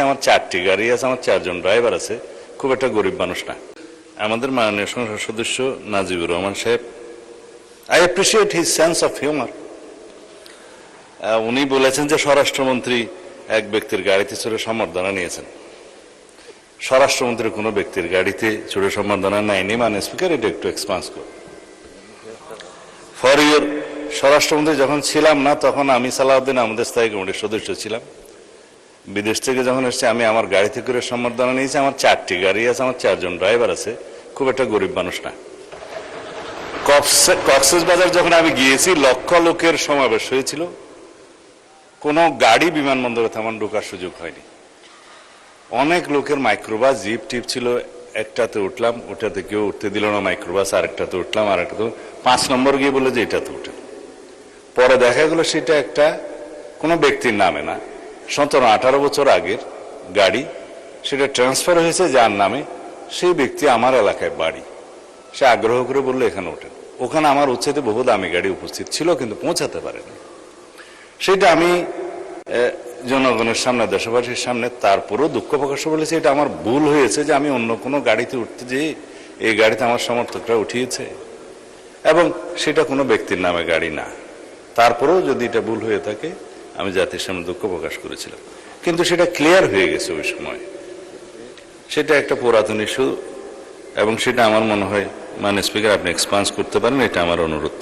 আমার 4টি গাড়ি আছে, আমার 4 জন ড্রাইভার আছে, খুব একটা গরিব মানুষ না। আমাদের মাননীয় সংসদ সদস্য নাজিবুর রহমান সাহেব, I appreciate his sense of humour. উনি বলেছেন যে স্বরাষ্ট্রমন্ত্রী এক ব্যক্তির গাড়িতে চড়ে সম্বর্ধনা নিয়েছেন। স্বরাষ্ট্রমন্ত্রী কোনো ব্যক্তির গাড়িতে চড়ে সম্বর্ধনা নেয়নি। মাননীয় স্পিকার, এটা একটু এক্সপান্স করুন। ফর ইউর, স্বরাষ্ট্রমন্ত্রী যখন ছিলাম না তখন আমি সালাউদ্দিন আমাদের স্থায়ী কমিটির সদস্য ছিলাম। বিদেশ থেকে যখন এসেছি আমি আমার গাড়িতে করে সম্বর্ধনা নিয়েছি। আমার 4টি গাড়ি আছে, আমার 4 জন ড্রাইভার আছে, খুব একটা গরিব মানুষ না। কক্সবাজার যখন আমি গিয়েছি লক্ষ লোকের সমাবেশ হয়েছিল, কোনো গাড়ি বিমানবন্দরে তেমন ঢোকার সুযোগ হয়নি। অনেক লোকের মাইক্রোবাস জিপ টিপ ছিল, একটাতে উঠলাম, ওটাতে কেউ উঠতে দিল না মাইক্রোবাস, আরেকটাতে উঠলাম, আরেকটাতে 5 নম্বর গিয়ে বলে যে এটাতে উঠে। পরে দেখা গেল সেটা একটা কোনো ব্যক্তির নামে না, 17-18 বছর আগের গাড়ি, সেটা ট্রান্সফার হয়েছে যার নামে। সেই ব্যক্তি আমার এলাকায় বাড়ি, সে আগ্রহ করে বললো এখানে ওঠেন। ওখানে আমার উচ্ছেদে বহু দামি গাড়ি উপস্থিত ছিল, কিন্তু পৌঁছাতে পারেনি। সেটা আমি জনগণের সামনে, দেশবাসীর সামনে তারপরেও দুঃখ প্রকাশ বলেছি, এটা আমার ভুল হয়েছে যে আমি অন্য কোনো গাড়িতে উঠতে যেয়ে এই গাড়িতে আমার সমর্থকরা উঠিয়েছে, এবং সেটা কোনো ব্যক্তির নামে গাড়ি না। তারপরেও যদি এটা ভুল হয়ে থাকে আমি জাতির সামনে দুঃখ প্রকাশ করেছিলাম, কিন্তু সেটা ক্লিয়ার হয়ে গেছে ওই সময়। সেটা একটা পুরাতন ইস্যু, এবং সেটা আমার মনে হয় মাননীয় স্পিকার আপনি এক্সপান্স করতে পারেন, এটা আমার অনুরোধ।